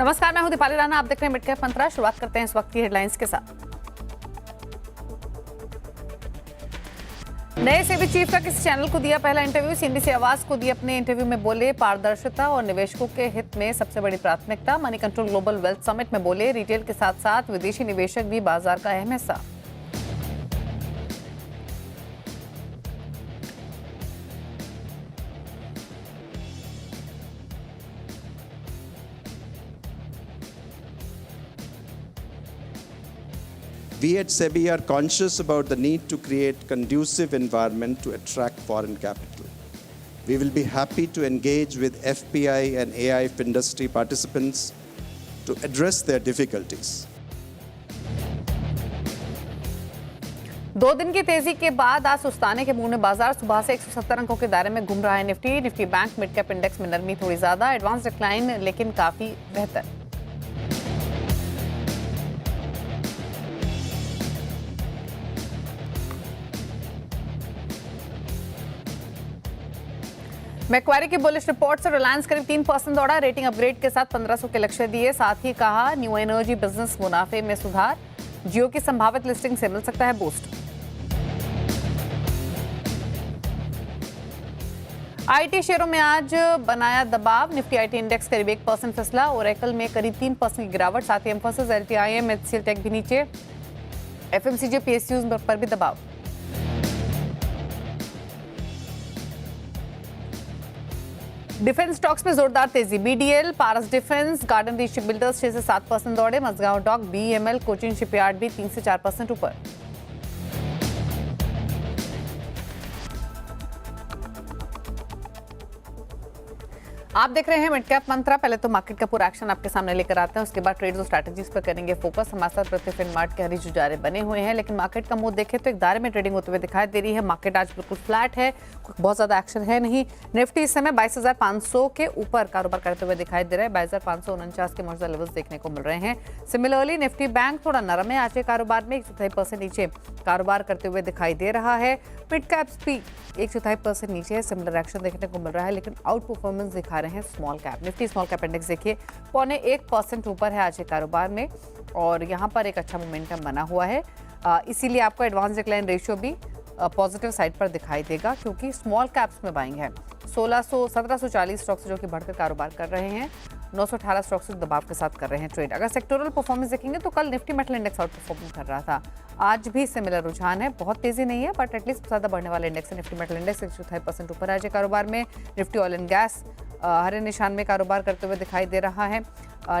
नमस्कार, मैं हूं दीपाली राणा। आप देख रहे हैं मिड कैप मंत्रा। शुरुआत करते हैं इस वक्त की हेडलाइंस के साथ। नए सेबी चीफ का किसी चैनल को दिया पहला इंटरव्यू। सीएनबीसी आवाज को दिए अपने इंटरव्यू में बोले पारदर्शिता और निवेशकों के हित में सबसे बड़ी प्राथमिकता। Money control global wealth summit में बोले रिटेल के साथ साथ विदेशी निवेशक भी बाजार का अहम हिस्सा। We at SEBI are conscious about the need to create conducive environment to attract foreign capital. We will be happy to engage with FPI and AIF industry participants to address their difficulties. 2 दिन की तेजी के बाद आज सुस्ताने के mood में बाजार। सुबह से 170 अंकों के दायरे में घूम रहा है Nifty bank mid cap index में नरमी थोड़ी ज्यादा, एडवांस डिक्लाइन लेकिन काफी बेहतर। मैक्वारी की बुलिश रिपोर्ट से रिलायंस करीब 3% दौड़ा। रेटिंग अपग्रेड के साथ 1500 के लक्ष्य दिए। साथ ही कहा न्यू एनर्जी बिजनेस मुनाफे में सुधार। जियो की संभावित लिस्टिंग से मिल सकता है बूस्ट। आईटी शेयरों में आज बनाया दबाव। निफ्टी आईटी इंडेक्स करीब 1% फिसला। ओरेकल में करीब 3% की गिरावट। साथ ही एम्फोसिस, एलटीआईएम, एचसीएल टेक भी नीचे। एफएमसीजी, पीएसयूज पर भी दबाव। डिफेंस स्टॉक्स में जोरदार तेजी। BDL, Paras defence, garden reach builders 6 से 7% दौड़े। Mazagon dock, BML, Cochin shipyard भी 3 से 4% ऊपर। आप देख रहे हैं मिड कैप मंत्रा। पहले तो मार्केट का पूरा एक्शन आपके सामने लेकर आते हैं, उसके बाद ट्रेड्स और स्ट्रैटेजीज पर करेंगे फोकस। हमारे साथ प्रतिफिन मार्ट के हरीश जुजारे बने हुए हैं, लेकिन मार्केट का मूड देखें तो एक दायरे में ट्रेडिंग होते हुए दिखाई दे रही है। मार्केट आज बिल्कुल फ्लैट है, बहुत ज्यादा एक्शन है नहीं। निफ्टी इस समय 22,500 के ऊपर कारोबार करते हुए दिखाई दे रहा है। 22,549 के मौजूदा लेवल्स देखने को मिल रहे हैं। सिमिलरली निफ्टी बैंक थोड़ा नरम है आज के कारोबार में, 1/4% नीचे कारोबार करते हुए दिखाई दे रहा है। मिड कैप्स भी 1/4% नीचे है। सिमिलर एक्शन देखने को मिल रहा है, लेकिन आउट परफॉर्मेंस दिखा रहे हैं small cap. Nifty small cap index देखिए 0.25% ऊपर है आज के कारोबार में, और यहाँ पर एक अच्छा मोमेंटम बना हुआ है। इसीलिए आपको एडवांस डिक्लाइन रेशियो भी पॉजिटिव साइड पर दिखाई देगा, क्योंकि स्मॉल कैप्स में बाइंग है। 1740 स्टॉक्स जो कि बढ़कर कारोबार कर रहे हैं। 918 स्टॉक्स दबाव के साथ कर रहे हैं ट्रेड। अगर सेक्टोरल परफॉर्मेंस देखेंगे तो कल Nifty metal index out perform कर रहा था। आज भी सिमिलर रुझान है, बहुत तेजी नहीं है, बट एटलीस्ट ज्यादा बढ़ने वाले इंडेक्स है। निफ्टी मेटल इंडेक्स 1/4% ऊपर आज कारोबार में। निफ्टी ऑयल एंड गैस हरे निशान में कारोबार करते हुए दिखाई दे रहा है।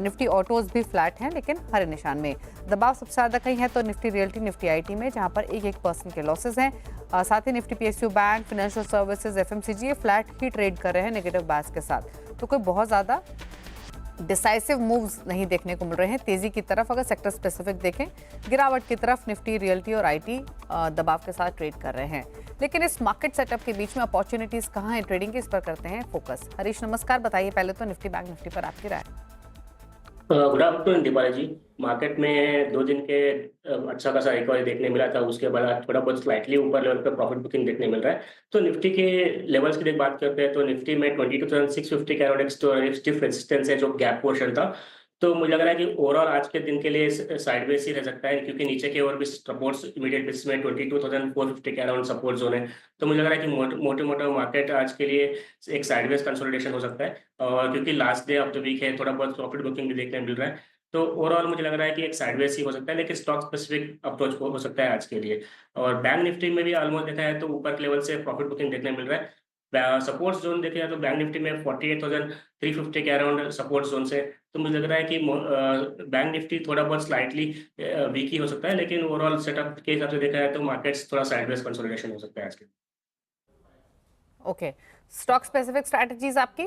निफ्टी ऑटोज भी फ्लैट हैं, लेकिन हरे निशान में। दबाव सबसे ज्यादा कहीं है तो निफ्टी रियल्टी, निफ्टी आईटी में, जहां पर 1% के लॉसेज हैं। साथ ही Nifty PSU bank, financial services, FMCG flat ही ट्रेड कर रहे हैं नेगेटिव बायस के साथ। तो कोई बहुत ज्यादा डिसाइसिव मूव्स नहीं देखने को मिल रहे हैं तेजी की तरफ। अगर सेक्टर स्पेसिफिक देखें, गिरावट की तरफ निफ्टी रियल्टी और आईटी दबाव के साथ ट्रेड कर रहे हैं। लेकिन इस मार्केट सेटअप के बीच में अपॉर्चुनिटीज कहाँ है ट्रेडिंग की, इस पर करते हैं फोकस। हरीश नमस्कार, बताइए पहले तो निफ्टी बैंक निफ्टी पर आपकी राय। गुड आफ्टरनून दीपाली जी। मार्केट में 2 दिन के अच्छा खासा रिकवरी देखने मिला था, उसके बाद आज थोड़ा बहुत स्लाइटली ऊपर लेवल पे प्रॉफिट बुकिंग देखने मिल रहा है। तो निफ्टी के लेवल्स की बात करते हैं तो निफ्टी में 22,650 के अराउंड एक स्टिफ रेजिस्टेंस है, जो गैप पोर्शन था। तो मुझे लग रहा है कि ओवरऑल आज के दिन के लिए साइडवेज ही रह सकता है, क्योंकि नीचे के और भी सपोर्ट्स इमीडिएट बेसिस में 22,450 के अराउंड सपोर्ट जोन है। तो मुझे लग रहा है कि मोटे मार्केट आज के लिए एक साइडवेज कंसोलिडेशन हो सकता है, और क्योंकि last day of the week है, थोड़ा बहुत प्रॉफिट बुकिंग भी देखने मिल रहा है। तो ओवरऑल मुझे लग रहा है कि एक साइडवेज ही हो सकता है, लेकिन स्टॉक स्पेसिफिक अप्रोच हो सकता है आज के लिए। और बैंक निफ्टी में भी ऑलमोस्ट देखा है तो ऊपर के लेवल से प्रॉफिट बुकिंग देखने मिल रहा है। सपोर्ट जोन देखे तो बैंक निफ्टी में 48,350 के अराउंड सपोर्ट जोन से। तो मुझे लग रहा है कि बैंक निफ्टी थोड़ा बहुत स्लाइटली वीक ही हो सकता है, लेकिन ओवरऑल सेटअप के हिसाब से देखा है तो मार्केट्स थोड़ा साइडवेज कंसोलिडेशन हो सकता है आज के। ओके, स्टॉक स्पेसिफिक स्ट्रैटेजीज आपकी?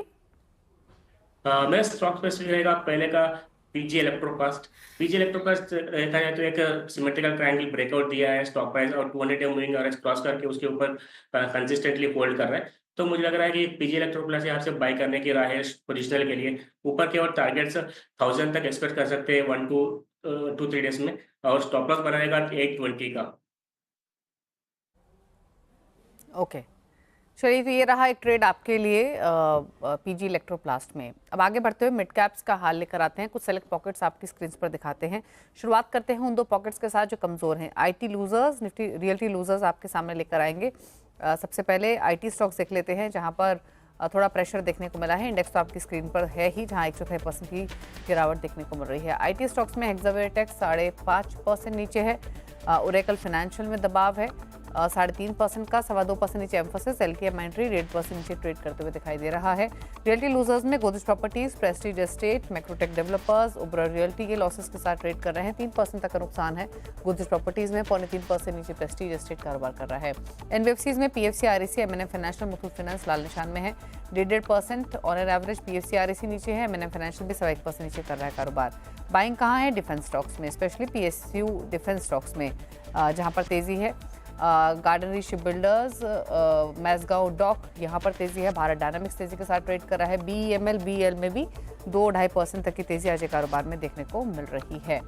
मैं स्टॉक स्पेसिफिक रहेगा पहले का पीजी इलेक्ट्रोकास्ट देखा जाए तो एक सिमेट्रिकल ट्रायंगल ब्रेकआउट दिया है स्टॉक प्राइस, और 200 मूविंग एवरेज क्रॉस करके उसके ऊपर कंसिस्टेंटली होल्ड कर रहा है। तो मुझे लग रहा है कि पीजी इलेक्ट्रोप्लस यहाँ से बाई करने की राह है पोजिशनल के लिए। ऊपर के और टारगेट्स 1000 तक एक्सपेक्ट कर सकते हैं 1 to 3 डेज में, और स्टॉप लॉस बनाएगा 820 का। ओके, चलिए, तो ये रहा एक ट्रेड आपके लिए पीजी इलेक्ट्रोप्लास्ट में। अब आगे बढ़ते हुए मिड कैप्स का हाल लेकर आते हैं। कुछ सेलेक्ट पॉकेट्स आपकी स्क्रीन पर दिखाते हैं। शुरुआत करते हैं उन दो पॉकेट्स के साथ जो कमजोर हैं। IT losers, Nifty realty losers आपके सामने लेकर आएंगे। सबसे पहले आईटी स्टॉक्स देख लेते हैं, जहां पर थोड़ा प्रेशर देखने को मिला है। इंडेक्स तो आपकी स्क्रीन पर है ही, जहां 106% की गिरावट देखने को मिल रही है। आईटी स्टॉक्स में हेक्सावेयर 5.5% नीचे है। ओरेकल फाइनेंशियल में दबाव है 3.5% का, 2.25% नीचे एम्फोसिस, एलटीएम माइंट्री 1.5% नीचे ट्रेड करते हुए दिखाई दे रहा है। रियल्टी लूजर्स में Godrej properties, Prestige estate, Macrotech developers, उबरा रियल्टी के लॉसेस के साथ ट्रेड कर रहे हैं। 3% तक का नुकसान है गोदरेज प्रॉपर्टीज में, 3.25% नीचे प्रेस्टीज एस्टेट कारोबार कर रहा है। एनबीएफसीज में पीएफसी, आरईसी, एमएनएम फाइनेंशियल, मुथूट फाइनेंस लाल निशान में है। 1.5% on an average PFC, REC नीचे है। एमएनएम फाइनेंशियल भी 1% नीचे कर रहा है कारोबार। बाइंग कहाँ है? डिफेंस स्टॉक्स में, स्पेशली पीएसयू डिफेंस स्टॉक्स में, जहां पर तेजी है। गार्डनरी शिप बिल्डर्स, मैसगांव डॉक, यहाँ पर तेजी है। भारत डायनामिक्स तेजी के साथ ट्रेड कर रहा है। बीईएमएल, बीएल में भी 2-2.5% तक की तेजी आज कारोबार में देखने को मिल रही है।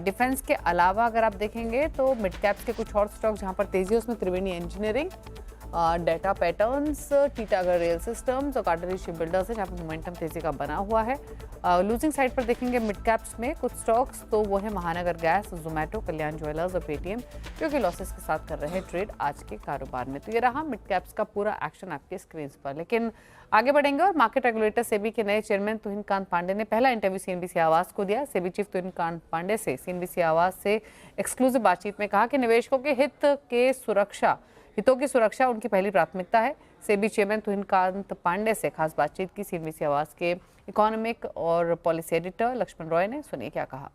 डिफेंस के अलावा अगर आप देखेंगे तो मिड कैप्स के कुछ और स्टॉक जहाँ पर तेजी है, उसमें Triveni Engineering, Data Patterns, Titagarh Rail Systems और गार्डनरी शिप बिल्डर्स है, जहाँ पर मोमेंटम तेजी का बना हुआ है। लूजिंग साइड पर देखेंगे मिड कैप्स में कुछ स्टॉक्स, तो वो है महानगर गैस, जोमेटो, कल्याण ज्वेलर्स और पेटीएम, जो कि लॉसेस के साथ कर रहे हैं ट्रेड आज के कारोबार में। तो ये रहा मिड कैप्स का पूरा एक्शन आपके स्क्रीन पर। लेकिन आगे बढ़ेंगे और मार्केट रेगुलेटर सेबी के नए चेयरमैन तुहिन कांत पांडे ने पहला इंटरव्यू सीएनबीसी आवाज को दिया। सेबी चीफ तुहिन कांत पांडे से सीएनबीसी आवाज से एक्सक्लूसिव बातचीत में कहा कि निवेशकों के हितों की सुरक्षा उनकी पहली प्राथमिकता है। सेबी चेयरमैन तुहिन कांत पांडे से खास बातचीत की सीएनबीसी आवाज के इकोनॉमिक और पॉलिसी एडिटर लक्ष्मण रॉय ने। सुनिए क्या कहा।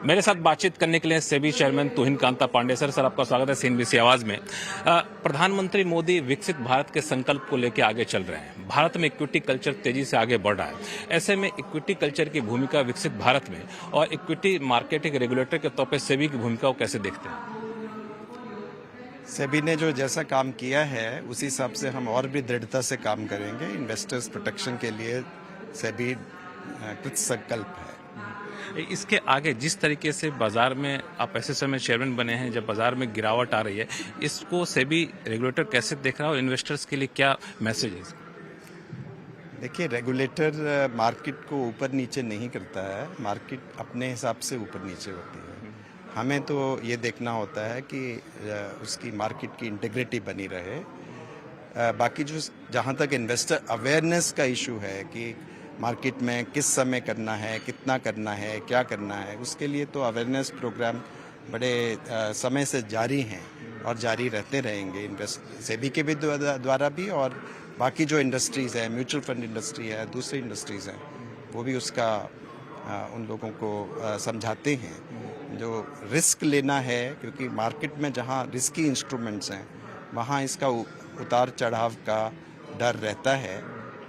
मेरे साथ बातचीत करने के लिए सेबी चेयरमैन तुहिन कांता पांडे सर आपका स्वागत है सीएनबीसी आवाज में। प्रधानमंत्री मोदी विकसित भारत के संकल्प को लेकर आगे चल रहे हैं। भारत में इक्विटी कल्चर तेजी से आगे बढ़ रहा है। ऐसे में इक्विटी कल्चर की भूमिका विकसित भारत में और इक्विटी मार्केटिंग रेगुलेटर के तौर पर सेबी की भूमिका को कैसे देखते हैं? सेबी ने जो जैसा काम किया है उसी हिसाब से हम और भी दृढ़ता से काम करेंगे। इन्वेस्टर्स प्रोटेक्शन के लिए सेबी कृत संकल्प है। इसके आगे जिस तरीके से बाजार में आप ऐसे समय चेयरमैन बने हैं जब बाजार में गिरावट आ रही है, इसको सेबी रेगुलेटर कैसे देख रहा है और इन्वेस्टर्स के लिए क्या मैसेज है? देखिए, रेगुलेटर मार्केट को ऊपर नीचे नहीं करता है, मार्केट अपने हिसाब से ऊपर नीचे होती है। हमें तो ये देखना होता है कि उसकी मार्केट की इंटीग्रिटी बनी रहे। बाकी जो जहाँ तक इन्वेस्टर अवेयरनेस का इशू है कि मार्केट में किस समय करना है, कितना करना है, क्या करना है, उसके लिए तो अवेयरनेस प्रोग्राम बड़े समय से जारी हैं और जारी रहते रहेंगे। सेबी के भी द्वारा भी और बाकी जो इंडस्ट्रीज़ है, म्यूचुअल फंड इंडस्ट्री है, दूसरी इंडस्ट्रीज़ हैं, वो भी उसका उन लोगों को समझाते हैं। जो रिस्क लेना है, क्योंकि मार्केट में जहाँ रिस्की इंस्ट्रूमेंट्स हैं वहाँ इसका उतार चढ़ाव का डर रहता है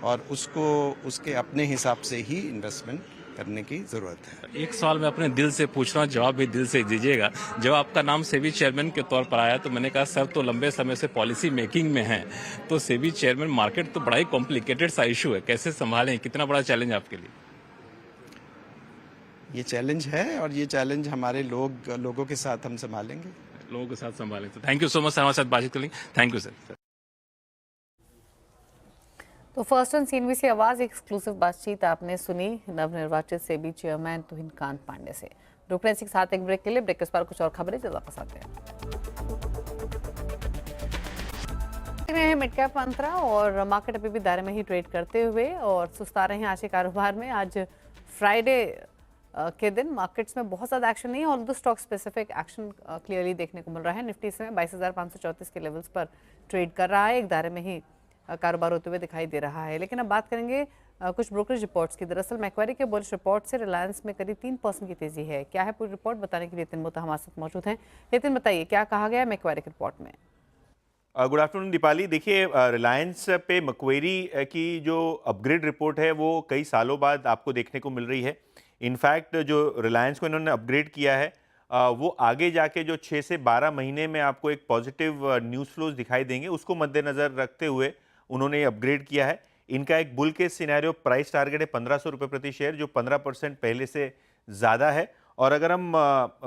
और उसको उसके अपने हिसाब से ही इन्वेस्टमेंट करने की जरूरत है। एक सवाल मैं अपने दिल से पूछ रहा हूँ, जवाब भी दिल से दीजिएगा। जब आपका नाम सेबी चेयरमैन के तौर पर आया तो मैंने कहा सर तो लंबे समय से पॉलिसी मेकिंग में हैं, तो सेबी चेयरमैन मार्केट तो बड़ा ही कॉम्प्लिकेटेड सा इशू है, कैसे संभालें? कितना बड़ा चैलेंज आपके लिए? ये चैलेंज है और ये चैलेंज हमारे लोगों के साथ हम संभालेंगे। लोगों के साथ संभालें। तो thank you so much sir, हमारे साथ बातचीत करेंगे। Thank you sir. तो फर्स्ट ऑन सीएनबीसी आवाज एक्सक्लूसिव बातचीत आपने सुनी नवनिर्वाचित सेबी चेयरमैन तुहिन कांत पांडे से। रुक रहे हैं के साथ एक ब्रेक के लिए। ब्रेक के बाद कुछ और खबरें जल्द वापस आते हैं। मिड कैप मंत्रा और मार्केट अभी भी दायरे में ही ट्रेड करते हुए और सुस्ता रहे हैं आज के कारोबार में। आज फ्राइडे के दिन मार्केट्स में बहुत ज़्यादा एक्शन नहीं है और स्टॉक स्पेसिफिक एक्शन क्लियरली देखने को मिल रहा है। निफ्टी इस समय 22,534 के लेवल्स पर ट्रेड कर रहा है, एक दायरे में ही कारोबार होते हुए दिखाई दे रहा है। लेकिन अब बात करेंगे कुछ ब्रोकरेज रिपोर्ट्स की। दरअसल मैक्वारी के बुलिश रिपोर्ट से रिलायंस में करीब 3% की तेजी है। क्या है पूरी रिपोर्ट, बताने के लिए नितिन मोहता हमारे साथ मौजूद हैं। नितिन, बताइए क्या कहा गया है मैक्वारी की रिपोर्ट में? Good afternoon Deepali. देखिए, रिलायंस पे मैक्वारी की जो अपग्रेड रिपोर्ट है वो कई सालों बाद आपको देखने को मिल रही है। इनफैक्ट जो रिलायंस को इन्होंने अपग्रेड किया है वो आगे जाके जो 6 से 12 महीने में आपको एक पॉजिटिव न्यूज़ फ्लोज दिखाई देंगे, उसको मद्देनज़र रखते हुए उन्होंने ये अपग्रेड किया है। इनका एक bull case scenario price target है 1500 रुपये प्रति शेयर, जो 15% पहले से ज़्यादा है और अगर हम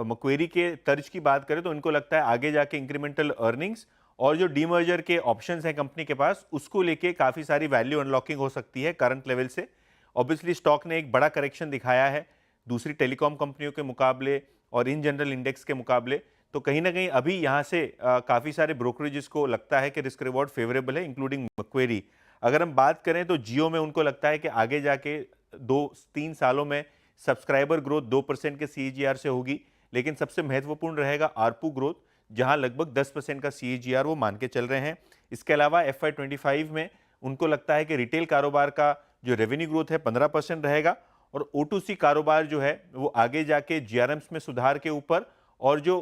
मक्वेरी के तर्ज की बात करें तो इनको लगता है आगे जाके इंक्रीमेंटल अर्निंग्स और जो डीमर्जर के ऑप्शंस हैं कंपनी के पास, उसको लेके काफ़ी सारी वैल्यू अनलॉकिंग हो सकती है करंट लेवल से। ऑब्वियसली स्टॉक ने एक बड़ा करेक्शन दिखाया है दूसरी टेलीकॉम कंपनियों के मुकाबले और इन जनरल इंडेक्स के मुकाबले, तो कहीं ना कहीं अभी यहाँ से काफ़ी सारे ब्रोकरेजेस को लगता है कि रिस्क रिवॉर्ड फेवरेबल है, इंक्लूडिंग मक्वेरी। अगर हम बात करें तो जियो में उनको लगता है कि आगे जाके 2-3 सालों में सब्सक्राइबर ग्रोथ 2% के CAGR से होगी, लेकिन सबसे महत्वपूर्ण रहेगा आरपू ग्रोथ, जहां लगभग 10% का CAGR वो मान के चल रहे हैं। इसके अलावा FY25 में उनको लगता है कि रिटेल कारोबार का जो रेवेन्यू ग्रोथ है 15% रहेगा और O2C कारोबार जो है वो आगे जाके GRMs में सुधार के ऊपर और जो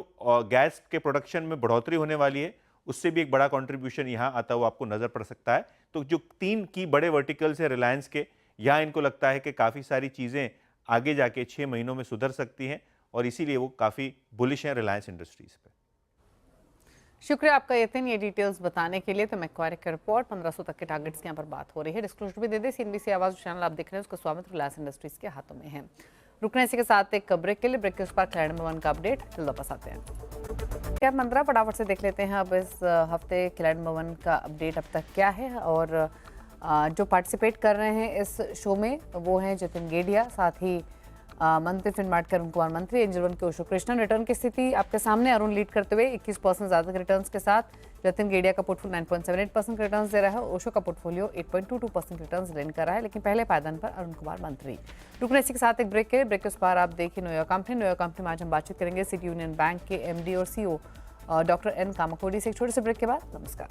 गैस के प्रोडक्शन में बढ़ोतरी होने वाली है उससे भी एक बड़ा कंट्रीब्यूशन यहाँ आता हुआ आपको नजर पड़ सकता है। तो जो 3 की बड़े वर्टिकल्स है रिलायंस के, यहाँ इनको लगता है कि काफ़ी सारी चीज़ें आगे जाके 6 महीनों में सुधर सकती हैं और इसीलिए वो काफ़ी बुलिश हैं रिलायंस इंडस्ट्रीज पे। शुक्रिया आपका यतिन, ये डिटेल्स बताने के लिए। तो मैक्वारी का रिपोर्ट 1500 तक के टारगेट्स की यहाँ पर बात हो रही है। डिस्क्लोजर भी दे दे, CNBC आवाज चैनल आप देख रहे हैं उसका स्वागत रिलायंस इंडस्ट्रीज के हाथों में है। रुकने इसी के साथ एक ब्रेक के लिए, ब्रेक के उस पर क्लाइड नंबर 1 का अपडेट जल्द वापस आते हैं। क्या मंत्रा फटाफट से देख लेते हैं अब इस हफ्ते क्लाइड नंबर 1 का अपडेट अब तक क्या है। और जो पार्टिसिपेट कर रहे हैं इस शो में वो हैं जतिन गेडिया, साथ ही मंत्री फिनमार्ट के अरुण कुमार मंत्री, एंजल वन के ओशो कृष्णन। रिटर्न की स्थिति आपके सामने, अरुण लीड करते हुए 21% ज्यादा के रिटर्न्स के साथ। जतिन गेडिया का पोर्टफोलियो 9.78% के रिटर्न्स दे रहा है, ओशो का पोर्टफोलियो 8.22% रिटर्न्स गेन कर रहा है, लेकिन पहले पायदान पर अरुण कुमार मंत्री। रुकने इसी के साथ एक ब्रेक के उस पर आप देखिए न्यूयॉर्क कंपनी में आज हम बातचीत करेंगे सिटी यूनियन बैंक के MD और CEO डॉक्टर N कामाकोडी से। एक छोटे से ब्रेक के बाद नमस्कार।